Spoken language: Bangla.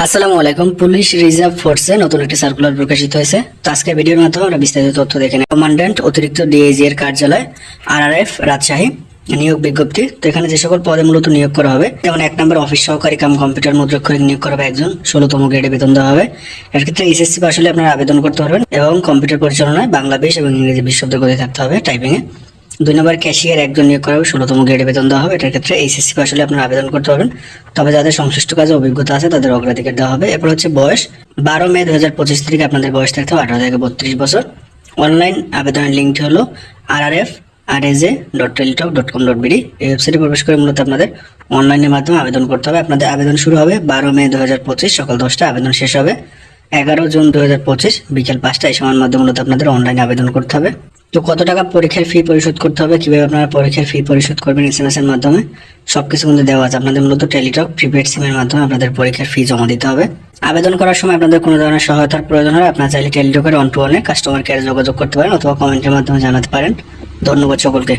আসসালামু আলাইকুম। পুলিশ রিজার্ভ ফোর্সে নতুন একটি সার্কুলার প্রকাশিত হয়েছে। তো আজকে ভিডিওর মাধ্যমে আমরা বিস্তারিত তথ্য দেখে নেব। কমান্ড্যান্ট অতিরিক্ত ডিআইজি এর কার্যালয় RRF রাজশাহী নিয়োগ বিজ্ঞপ্তি। তো এখানে যে সকল পদে মূলত নিয়োগ করা হবে, যেমন 1 নম্বর অফিস সহকারী কাম কম্পিউটার মুদ্রাক্ষরিক নিয়োগ করা হবে একজন, 16তম গ্রেডে বেতন দেওয়া হবে। এর ক্ষেত্রে SSC পাস হলে আপনারা আবেদন করতে পারবেন এবং কম্পিউটার পরিচালনায় বাংলা, বেশ এবং ইংরেজি 20 শব্দ করে থাকতে হবে টাইপিং এ। 2 নম্বর ক্যাশিয়ার একজন নিয়োগ করা হবে, 16তম গ্রেডে বেতন দেওয়া হবে। এটার ক্ষেত্রে SSC পাস হলে আপনারা আবেদন করতে পারবেন, তবে যাদের সংশ্লিষ্ট কাজে অভিজ্ঞতা আছে তাদের অগ্রাধিকার দেওয়া হবে। এরপর হচ্ছে বয়স, 12 মে 2025 তারিখে আপনাদের বয়স থাকতে হবে 18 থেকে 32 বছর। অনলাইন আবেদনের লিঙ্কটি হলো rrf.raja.teletalk.com.bd। এই ওয়েবসাইটে প্রবেশ করে মূলত আপনাদের অনলাইনের মাধ্যমে আবেদন করতে হবে। আপনাদের আবেদন শুরু হবে 12 মে 2025 সকাল 10টা, আবেদন শেষ হবে 11 জুন 2025 বিকেল 5টা। এই সময়ের মধ্যে মূলত আপনাদের অনলাইনে আবেদন করতে হবে। তো কত টাকা পরীক্ষার ফি পরিশোধ করতে হবে, কিভাবে আপনারা পরীক্ষার ফি পরিশোধ করবেন SMS এর মাধ্যমে, সবকিছু কিন্তু দেওয়া আছে। আপনাদের মূলত টেলিটক প্রিপেড সিমের মাধ্যমে আপনাদের পরীক্ষার ফি জমা দিতে হবে। আবেদন করার সময় আপনাদের কোনো ধরনের সহায়তার প্রয়োজন হয়, আপনারা চাইলে টেলিটকের 1-to-1 কাস্টমার কেয়ারে যোগাযোগ করতে পারেন অথবা কমেন্টের মাধ্যমে জানাতে পারেন। ধন্যবাদ সকলকে।